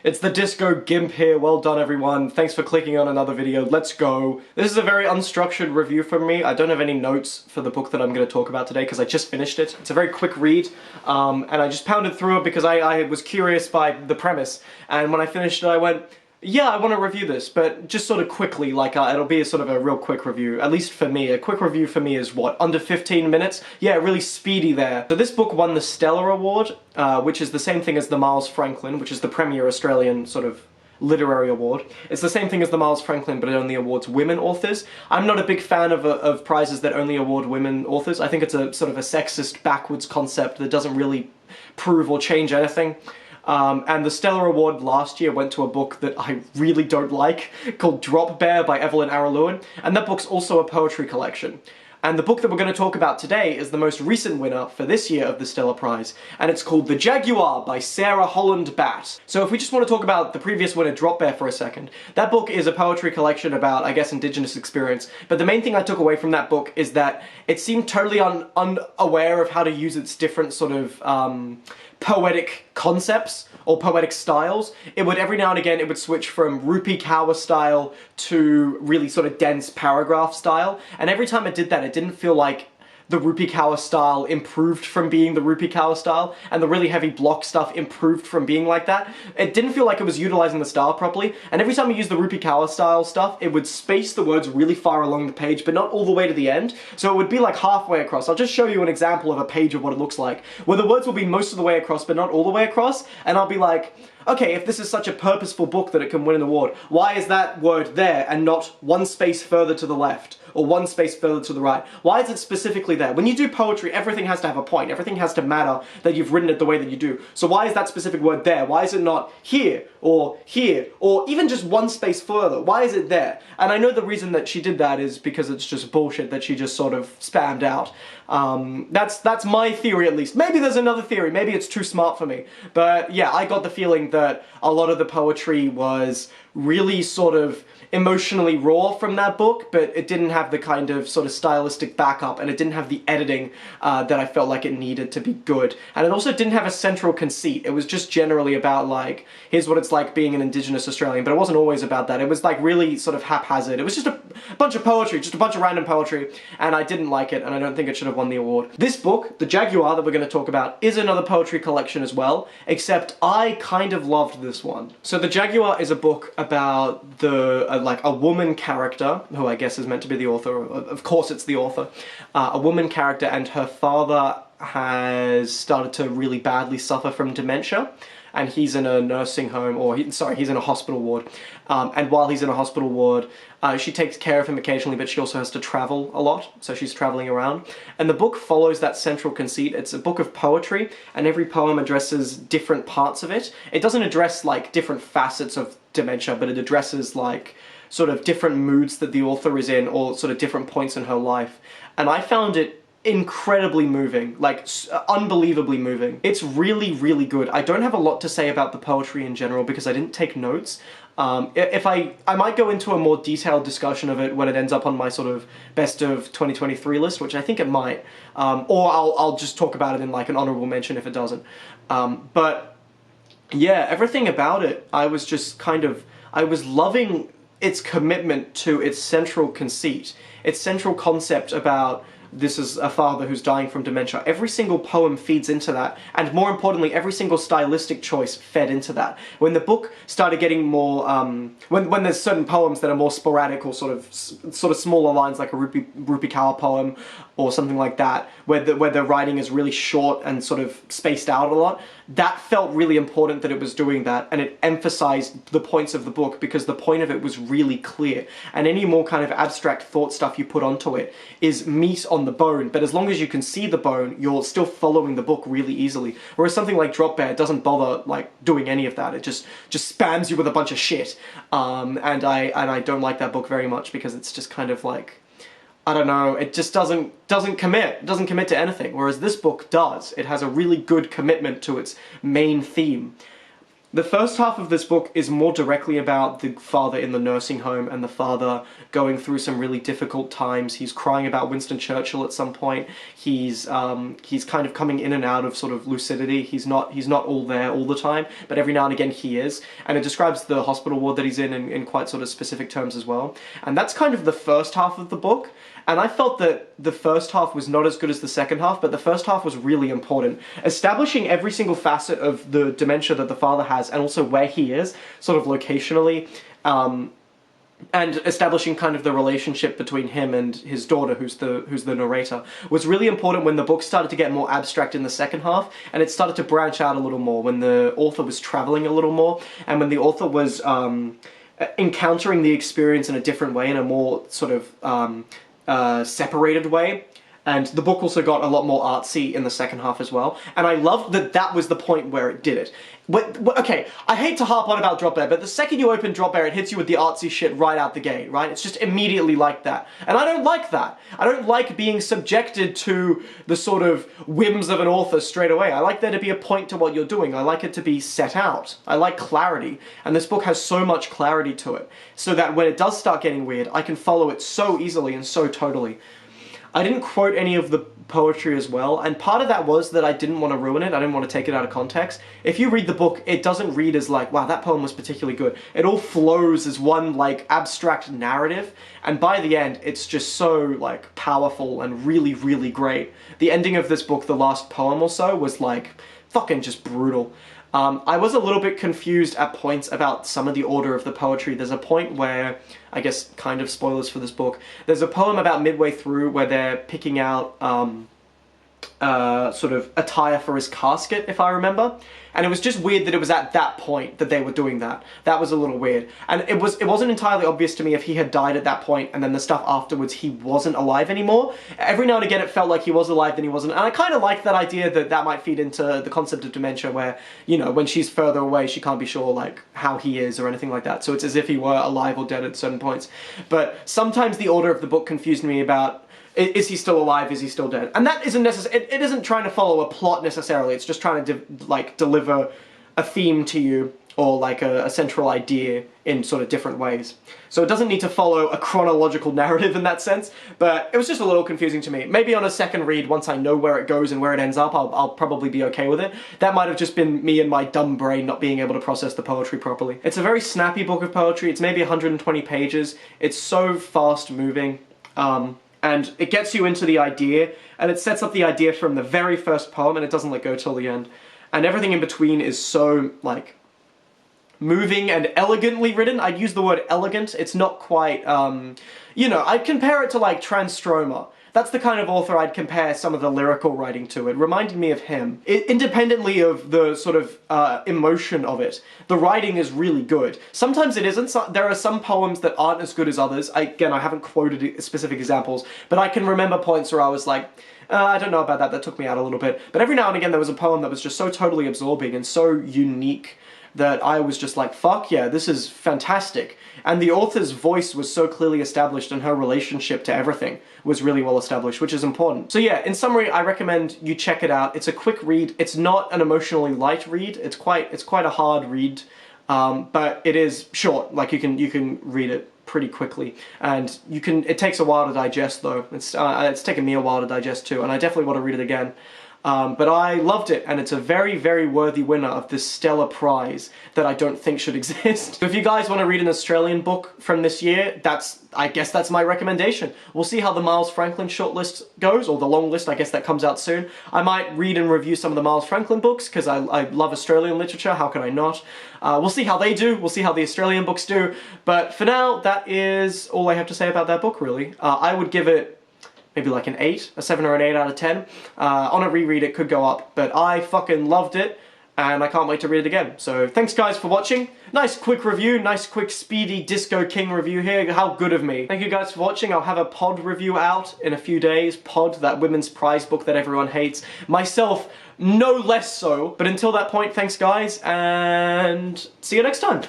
It's the Disco Gimp here. Well done, everyone. Thanks for clicking on another video. Let's go. This is a very unstructured review from me. I don't have any notes for the book that I'm going to talk about today because I just finished it. It's a very quick read, and I just pounded through it because I was curious by the premise. And when I finished it, I went, yeah, I want to review this, but just sort of quickly, like, it'll be a sort of a real quick review, at least for me. A quick review for me is, what, under 15 minutes? Yeah, really speedy there. So this book won the Stella Award, which is the same thing as the Miles Franklin, which is the premier Australian sort of literary award. It's the same thing as the Miles Franklin, but it only awards women authors. I'm not a big fan of prizes that only award women authors. I think it's a sort of a sexist, backwards concept that doesn't really prove or change anything. And the Stella Award last year went to a book that I really don't like, called Drop Bear by Evelyn Araluen, and that book's also a poetry collection. And the book that we're going to talk about today is the most recent winner for this year of the Stella Prize, and it's called The Jaguar by Sarah Holland-Batt. So if we just want to talk about the previous winner, Drop Bear, for a second, that book is a poetry collection about, I guess, Indigenous experience, but the main thing I took away from that book is that it seemed totally unaware of how to use its different sort of poetic concepts or poetic styles. It would, every now and again, it would switch from Rupi Kaur style to really sort of dense paragraph style, and every time it did that, it didn't feel like the Rupi Kaur style improved from being the Rupi Kaur style, and the really heavy block stuff improved from being like that. It didn't feel like it was utilizing the style properly, and every time you use the Rupi Kaur style stuff, it would space the words really far along the page, but not all the way to the end, so it would be like halfway across. I'll just show you an example of a page of what it looks like, where the words will be most of the way across, but not all the way across, and I'll be like, okay, if this is such a purposeful book that it can win an award, why is that word there and not one space further to the left? Or one space further to the right? Why is it specifically there? When you do poetry, everything has to have a point. Everything has to matter that you've written it the way that you do. So why is that specific word there? Why is it not here, or even just one space further? Why is it there? And I know the reason that she did that is because it's just bullshit that she just sort of spammed out. That's my theory, at least. Maybe there's another theory. Maybe it's too smart for me. But yeah, I got the feeling that a lot of the poetry was really sort of emotionally raw from that book, but it didn't have the kind of sort of stylistic backup, and it didn't have the editing that I felt like it needed to be good. And it also didn't have a central conceit. It was just generally about, like, here's what it's like being an Indigenous Australian, but it wasn't always about that. It was like really sort of haphazard. It was just a bunch of poetry, just a bunch of random poetry, and I didn't like it, and I don't think it should have won the award. This book, The Jaguar, that we're going to talk about, is another poetry collection as well, except I kind of loved this one. So The Jaguar is a book about like a woman character, who I guess is meant to be the author, of course it's the author, a woman character, and her father has started to really badly suffer from dementia, and he's in a nursing home, or he's in a hospital ward, and while he's in a hospital ward, she takes care of him occasionally, but she also has to travel a lot, so she's traveling around. And the book follows that central conceit. It's a book of poetry, and every poem addresses different parts of it. It doesn't address, like, different facets of dementia, but it addresses, like, sort of different moods that the author is in, or sort of different points in her life. And I found it incredibly moving, like unbelievably moving. It's really, really good. I don't have a lot to say about the poetry in general because I didn't take notes. If I might go into a more detailed discussion of it when it ends up on my sort of best of 2023 list, which I think it might, or I'll just talk about it in like an honorable mention if it doesn't. But yeah, everything about it, I was loving its commitment to its central conceit, its central concept about this is a father who's dying from dementia. Every single poem feeds into that, and more importantly, every single stylistic choice fed into that. When the book started getting more, when there's certain poems that are more sporadic or sort of smaller lines, like a Rupi Kaur poem or something like that, where the writing is really short and sort of spaced out a lot, that felt really important that it was doing that, and it emphasized the points of the book because the point of it was really clear. And any more kind of abstract thought stuff you put onto it is meat on the bone, but as long as you can see the bone, you're still following the book really easily. Whereas something like Drop Bear doesn't bother like doing any of that. It just spams you with a bunch of shit. And I don't like that book very much because it's just kind of like, I don't know, it just doesn't commit to anything, whereas this book does. It has a really good commitment to its main theme. The first half of this book is more directly about the father in the nursing home and the father going through some really difficult times. He's crying about Winston Churchill at some point. He's kind of coming in and out of sort of lucidity. He's not all there all the time, but every now and again he is. And it describes the hospital ward that he's in quite sort of specific terms as well. And that's kind of the first half of the book. And I felt that the first half was not as good as the second half, but the first half was really important. Establishing every single facet of the dementia that the father has, and also where he is, sort of locationally, and establishing kind of the relationship between him and his daughter, who's the narrator, was really important when the book started to get more abstract in the second half, and it started to branch out a little more, when the author was traveling a little more, and when the author was encountering the experience in a different way, in a more sort of separated way. And the book also got a lot more artsy in the second half as well. And I loved that that was the point where it did it. Okay, I hate to harp on about Drop Bear, but the second you open Drop Bear, it hits you with the artsy shit right out the gate, right? It's just immediately like that. And I don't like that. I don't like being subjected to the sort of whims of an author straight away. I like there to be a point to what you're doing. I like it to be set out. I like clarity. And this book has so much clarity to it, so that when it does start getting weird, I can follow it so easily and so totally. I didn't quote any of the poetry as well, and part of that was that I didn't want to ruin it. I didn't want to take it out of context. If you read the book, it doesn't read as like, wow, that poem was particularly good. It all flows as one like abstract narrative, and by the end, it's just so like powerful and really, really great. The ending of this book, the last poem or so, was like fucking just brutal. I was a little bit confused at points about some of the order of the poetry. There's a point where, I guess kind of spoilers for this book, there's a poem about midway through where they're picking out sort of attire for his casket, if I remember. And it was just weird that it was at that point that they were doing that. That was a little weird. And it wasn't entirely obvious to me if he had died at that point and then the stuff afterwards he wasn't alive anymore. Every now and again it felt like he was alive then he wasn't. And I kind of liked that idea that that might feed into the concept of dementia where, you know, when she's further away she can't be sure like how he is or anything like that. So it's as if he were alive or dead at certain points. But sometimes the order of the book confused me about, is he still alive? Is he still dead? And that isn't necessarily, it isn't trying to follow a plot necessarily, it's just trying to like deliver a theme to you, or like a central idea in sort of different ways. So it doesn't need to follow a chronological narrative in that sense, but it was just a little confusing to me. Maybe on a second read, once I know where it goes and where it ends up, I'll probably be okay with it. That might have just been me and my dumb brain not being able to process the poetry properly. It's a very snappy book of poetry. It's maybe 120 pages. It's so fast moving. And it gets you into the idea, and it sets up the idea from the very first poem, and it doesn't let go till the end. And everything in between is so, like, moving and elegantly written. I'd use the word elegant. It's not quite, you know, I'd compare it to, like, Transtromer. That's the kind of author I'd compare some of the lyrical writing to. It reminded me of him. Independently of the sort of emotion of it, the writing is really good. Sometimes it isn't. There are some poems that aren't as good as others. Again, I haven't quoted specific examples, but I can remember points where I was like, I don't know about that, that took me out a little bit. But every now and again there was a poem that was just so totally absorbing and so unique that I was just like, fuck yeah, this is fantastic. And the author's voice was so clearly established and her relationship to everything was really well established, which is important. So yeah, in summary, I recommend you check it out. It's a quick read. It's not an emotionally light read. It's quite a hard read, but it is short. Like you can read it pretty quickly, and it takes a while to digest though. It's taken me a while to digest too, and I definitely want to read it again. But I loved it, and it's a very, very worthy winner of this Stella Prize that I don't think should exist. So if you guys want to read an Australian book from this year, I guess that's my recommendation. We'll see how the Miles Franklin shortlist goes, or the long list, I guess that comes out soon. I might read and review some of the Miles Franklin books, because I love Australian literature, how can I not? We'll see how they do, we'll see how the Australian books do, but for now, that is all I have to say about that book, really. I would give it maybe like an 8, a 7 or an 8 out of 10. On a reread it could go up, but I fucking loved it, and I can't wait to read it again. So thanks guys for watching. Nice quick review, nice quick speedy Disco King review here. How good of me. Thank you guys for watching. I'll have a pod review out in a few days. Pod, that women's prize book that everyone hates. Myself, no less so. But until that point, thanks guys, and see you next time.